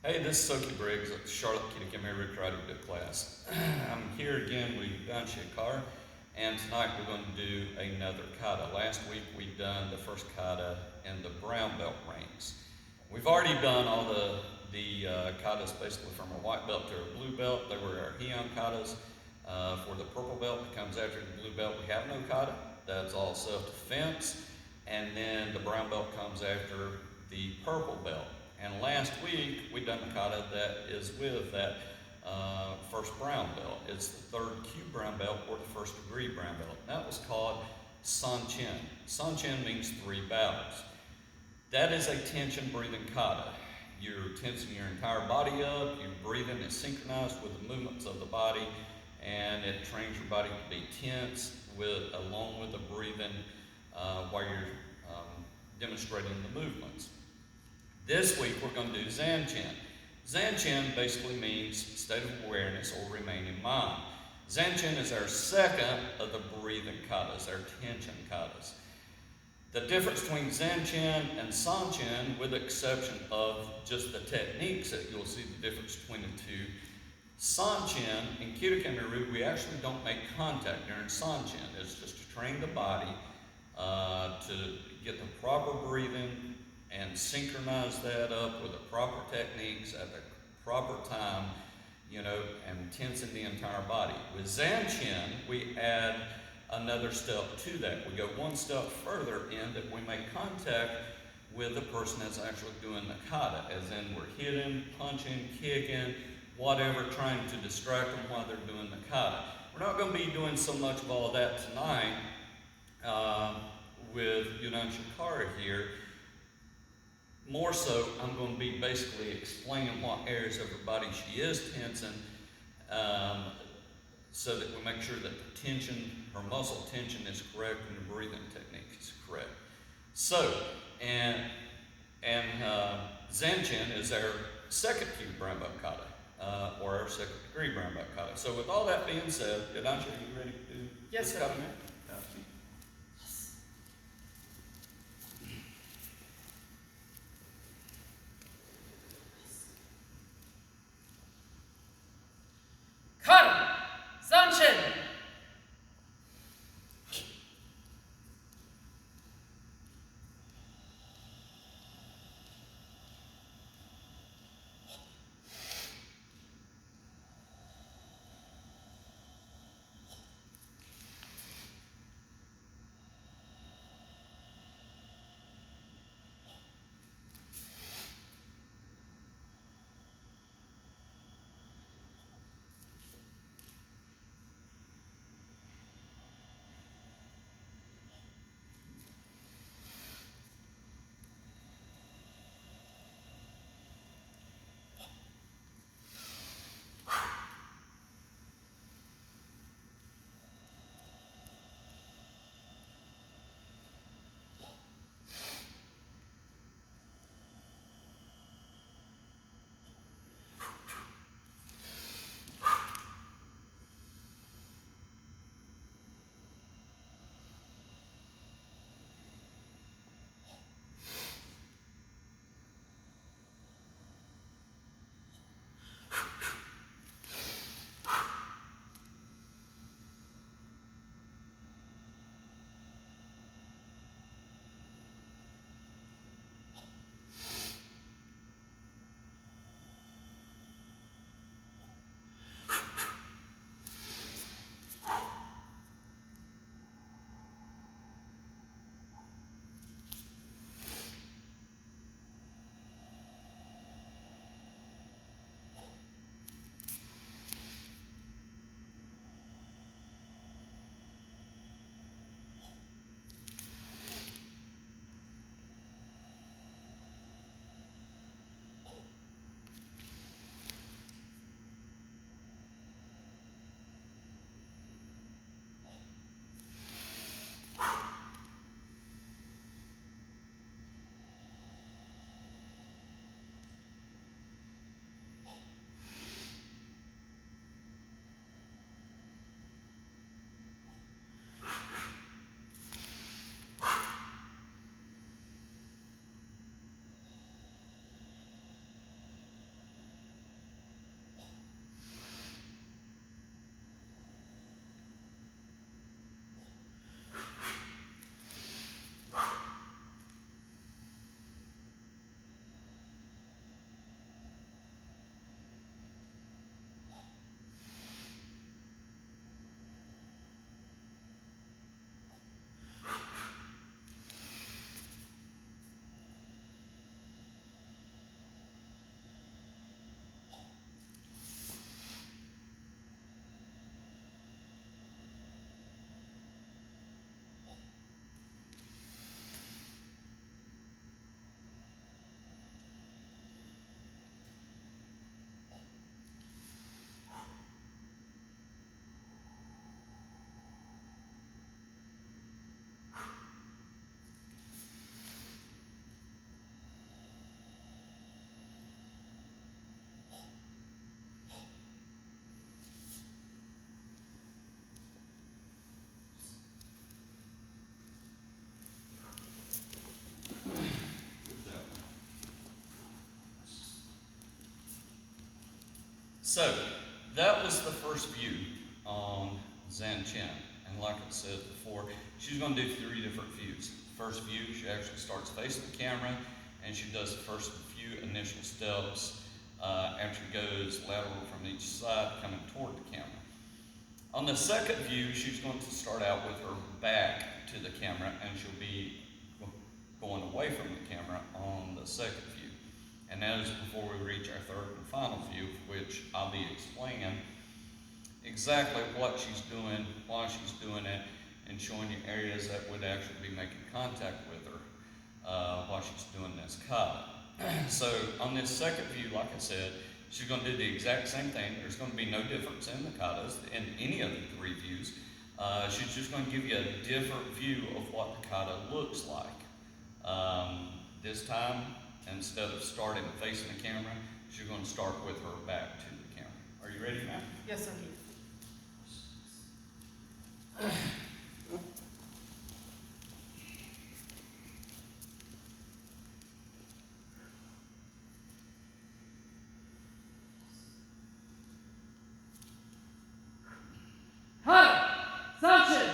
Hey, this is Soki Briggs at the Charlotte Kidokime-Ryu Karate-do class. I'm here again with Zan Shin, and tonight we're going to do another kata. Last week we've done the first kata in the brown belt ranks. We've already done all the katas basically from a white belt to a blue belt. They were our Heian katas. For the purple belt that comes after the blue belt, we have no kata. That's all self-defense. And then the brown belt comes after the purple belt. And last week, we done the kata that is with that first brown belt. It's the third Q brown belt or the first degree brown belt. That was called Zan Shin. Zan Shin means 3 battles. That is a tension breathing kata. You're tensing your entire body up, your breathing is synchronized with the movements of the body, and it trains your body to be tense along with the breathing while you're demonstrating the movements. This week we're going to do Zan Shin. Zan Shin basically means state of awareness or remain in mind. Zan Shin is our second of the breathing katas, our tension katas. The difference between Zan Shin and Zan Shin, with the exception of just the techniques that you'll see the difference between the two, Zan Shin and Kidokime-Ryu, we actually don't make contact during Zan Shin. It's just to train the body to get the proper breathing and synchronize that up with the proper techniques at the proper time, and tensing the entire body. With Zan Shin, we add another step to that. We go one step further in that we make contact with the person that's actually doing the kata, as in we're hitting, punching, kicking, whatever, trying to distract them while they're doing the kata. We're not going to be doing so much of all of that tonight with Zan Shin here. More so, I'm going to be basically explaining what areas of her body she is tensing so that we make sure that the tension, her muscle tension is correct and the breathing technique is correct. So, and Zan Shin is our second Q brown belt kata, or our second degree brown belt kata. So with all that being said, Zan Shin, are you ready to do yes, this sir. kata? Kata! Zan Shin! So, that was the first view on Zan Shin. And like I said before, she's going to do 3 different views. First view, she actually starts facing the camera, and she does the first few initial steps after she goes lateral from each side, coming toward the camera. On the second view, she's going to start out with her back to the camera, and she'll be going away from the camera on the second view. And that is before we reach our third and final view, which I'll be explaining exactly what she's doing, why she's doing it, and showing you areas that would actually be making contact with her while she's doing this kata. So on this second view, like I said, she's going to do the exact same thing. There's going to be no difference in the katas in any of the 3 views. She's just going to give you a different view of what the kata looks like. This time, instead of starting facing the camera, she's going to start with her back to the camera. Are you ready, ma'am? Yes, sir. Hi, Zan Shin.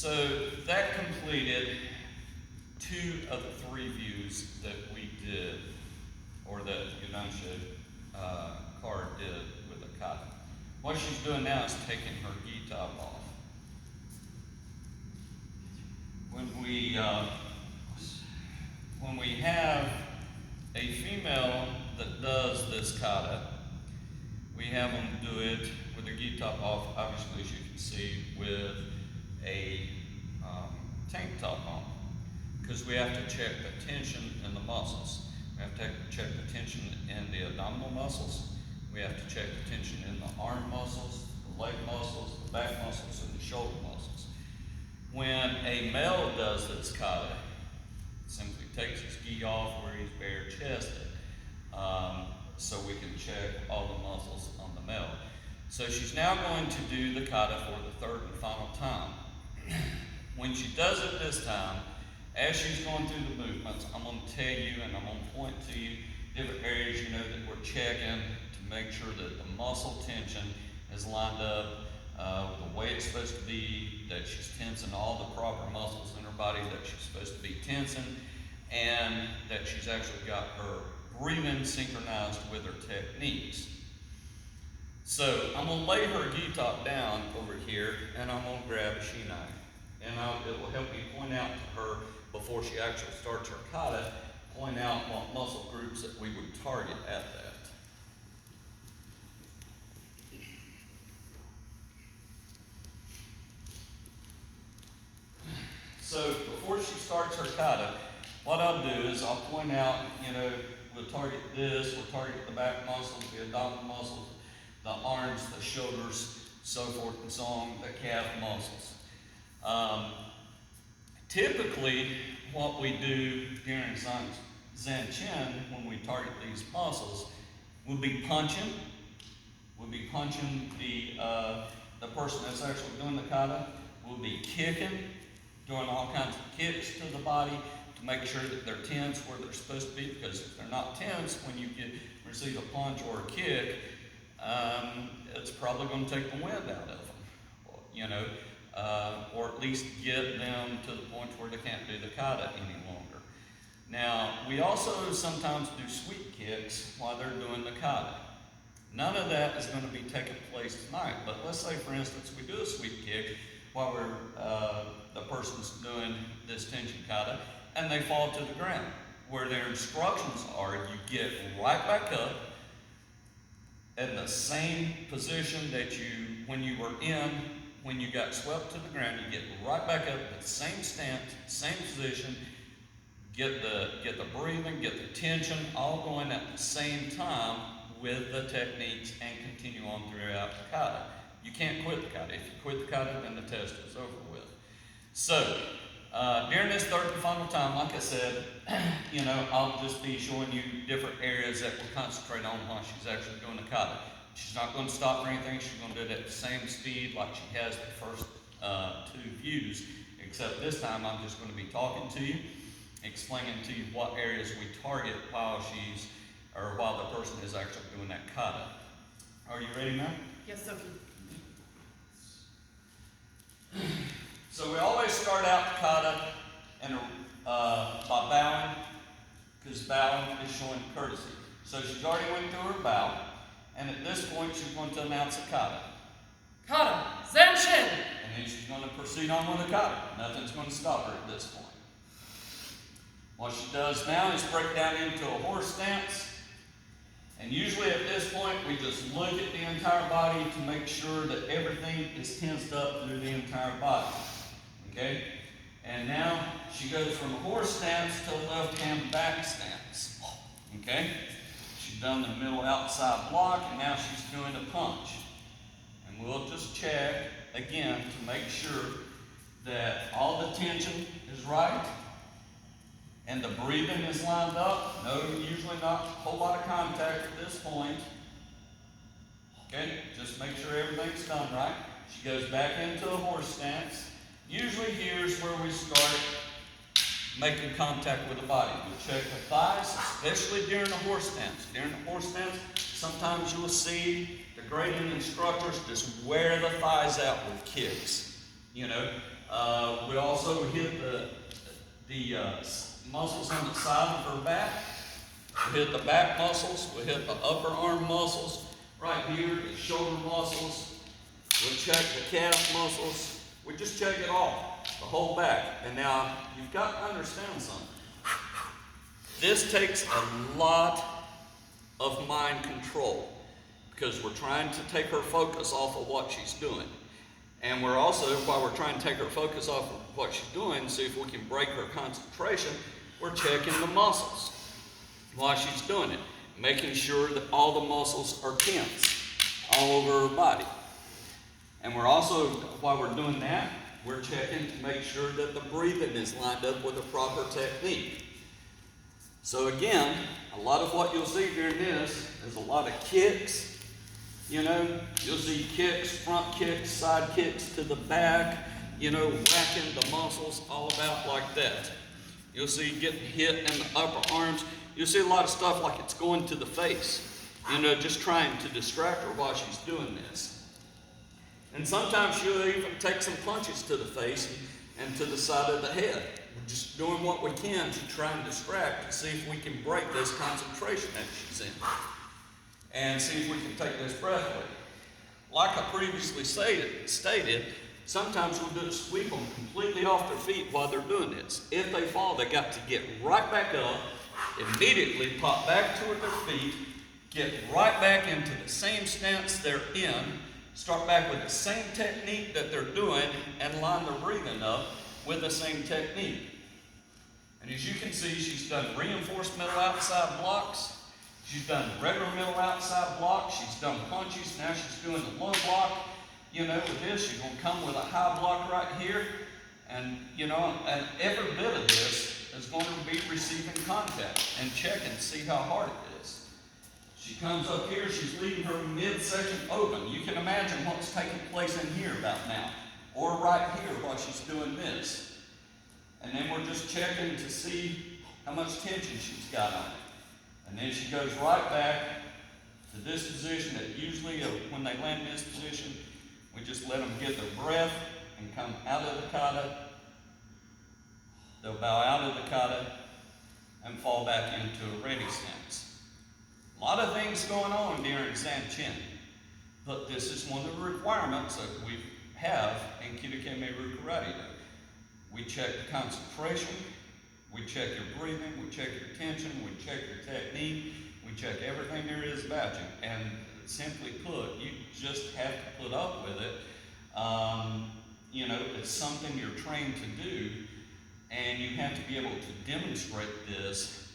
So that completed 2 of the 3 views that we did, or that Kara did with the kata. What she's doing now is taking her gi top off. When we have a female that does this kata, we have them do it with their gi top off, obviously, as you can see, with a tank top on, because we have to check the tension in the muscles. We have to check the tension in the abdominal muscles. We have to check the tension in the arm muscles, the leg muscles, the back muscles, and the shoulder muscles. When a male does this kata, simply takes his gi off where he's bare chested, so we can check all the muscles on the male. So she's now going to do the kata for the 3rd and final time. When she does it this time, as she's going through the movements, I'm going to tell you and I'm going to point to you different areas that we're checking to make sure that the muscle tension is lined up the way it's supposed to be, that she's tensing all the proper muscles in her body that she's supposed to be tensing, and that she's actually got her breathing synchronized with her techniques. So I'm going to lay her gi top down over here, and I'm going to grab a shinai. And it will help me point out to her, before she actually starts her kata, point out what muscle groups that we would target at that. So before she starts her kata, what I'll do is I'll point out, we'll target this, we'll target the back muscles, the abdominal muscles, the arms, the shoulders, so forth and so on, the calf muscles. Typically, what we do during Zan Shin, when we target these muscles, we'll be punching. We'll be punching the person that's actually doing the kata. We'll be kicking, doing all kinds of kicks to the body to make sure that they're tense where they're supposed to be, because if they're not tense when you receive a punch or a kick, it's probably going to take the wind out of them, or at least get them to the point where they can't do the kata any longer. Now, we also sometimes do sweep kicks while they're doing the kata. None of that is going to be taking place tonight, but let's say, for instance, we do a sweep kick while the person's doing this tension kata, and they fall to the ground. Where their instructions are, you get right back up in the same position that when you were in, when you got swept to the ground, you get right back up at the same stance, same position, get the breathing, get the tension, all going at the same time with the techniques, and continue on throughout the kata. You can't quit the kata. If you quit the kata, then the test is over with. So, during this 3rd and final time, like I said, I'll just be showing you different areas that we'll concentrate on while she's actually doing the kata. She's not going to stop or anything. She's going to do it at the same speed like she has the first 2 views, except this time I'm just going to be talking to you, explaining to you what areas we target while the person is actually doing that kata. Are you ready now? Yes, Sophie. So we always start out the kata by bowing, because bowing is showing courtesy. So she's already went through her bow, and at this point she's going to announce a kata. Kata, Zan Shin. And then she's going to proceed on with the kata. Nothing's going to stop her at this point. What she does now is break down into a horse stance. And usually at this point, we just look at the entire body to make sure that everything is tensed up through the entire body. Okay? And now she goes from a horse stance to a left hand back stance. Okay? She's done the middle outside block, and now she's doing a punch. And we'll just check again to make sure that all the tension is right and the breathing is lined up. No, usually not a whole lot of contact at this point. Okay, just make sure everything's done right. She goes back into a horse stance. Usually here's where we start making contact with the body. We check the thighs, especially during the horse stance. During the horse stance, sometimes you will see the grading instructors just wear the thighs out with kicks. We also hit the muscles on the side of her back. We hit the back muscles. We hit the upper arm muscles. Right here, the shoulder muscles. We check the calf muscles. We just check it all, the whole back. And now, you've got to understand something. This takes a lot of mind control because we're trying to take her focus off of what she's doing. And we're also, while we're trying to take her focus off of what she's doing, see if we can break her concentration, we're checking the muscles while she's doing it, making sure that all the muscles are tense all over her body. And we're also, while we're doing that, we're checking to make sure that the breathing is lined up with a proper technique. So again, a lot of what you'll see during this is a lot of kicks. You know, you'll see kicks, front kicks, side kicks to the back, you know, whacking the muscles, all about like that. You'll see getting hit in the upper arms. You'll see a lot of stuff like it's going to the face, you know, just trying to distract her while she's doing this. And sometimes she'll even take some punches to the face and to the side of the head. We're just doing what we can to try and distract to see if we can break this concentration that she's in. And see if we can take this breath away. Like I previously stated, sometimes we'll just sweep them completely off their feet while they're doing this. If they fall, they got to get right back up, immediately pop back toward their feet, get right back into the same stance they're in, start back with the same technique that they're doing, and line their breathing up with the same technique. And as you can see, she's done reinforced middle outside blocks. She's done regular middle outside block. She's done punches. Now she's doing the low block. You know, with this, she's going to come with a high block right here. And, you know, and every bit of this is going to be receiving contact and checking to see how hard it is. She comes up here. She's leaving her midsection open. You can imagine what's taking place in here about now. Or right here while she's doing this. And then we're just checking to see how much tension she's got on it. And then she goes right back to this position that usually when they land in this position, we just let them get their breath and come out of the kata. They'll bow out of the kata and fall back into a ready stance. A lot of things going on during Zan Shin, but this is one of the requirements that we have in Kidokime-Ryu Karate-do. We check the concentration. We check your breathing, we check your tension, we check your technique, we check everything there is about you. And simply put, you just have to put up with it. You know, it's something you're trained to do, and you have to be able to demonstrate this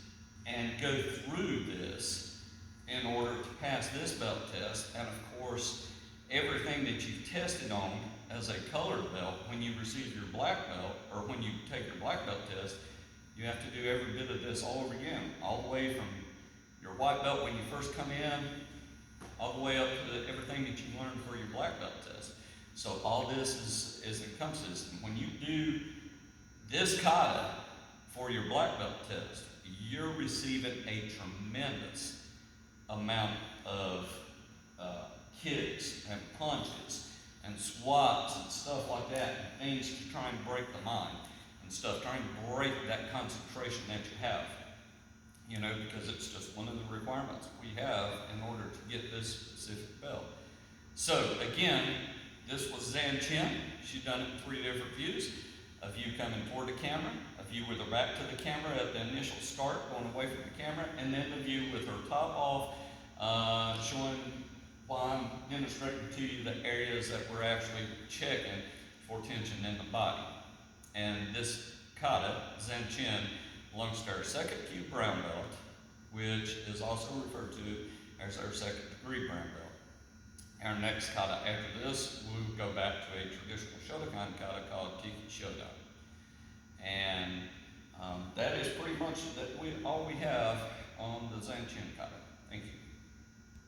and go through this in order to pass this belt test. And of course, everything that you've tested on as a colored belt, when you receive your black belt, or when you take your black belt test, you have to do every bit of this all over again, all the way from your white belt when you first come in, all the way up to everything that you learned for your black belt test. So all this is encompasses. When you do this kata for your black belt test, you're receiving a tremendous amount of kicks and punches and swats and stuff like that, and things to try and break the mind. Stuff, trying to break that concentration that you have, you know, because it's just one of the requirements we have in order to get this specific belt. So again, this was Zan Shin. She's done it in 3 different views. A view coming toward the camera, a view with her back to the camera at the initial start, going away from the camera, and then the view with her top off, showing why I'm demonstrating to you the areas that we're actually checking for tension in the body. And this kata, Zan Shin, belongs to our 2nd kyu brown belt, which is also referred to as our 2nd degree brown belt. Our next kata after this, we'll go back to a traditional Shotokan kata called Tiki Shodan. And that is pretty much all we have on the Zan Shin kata.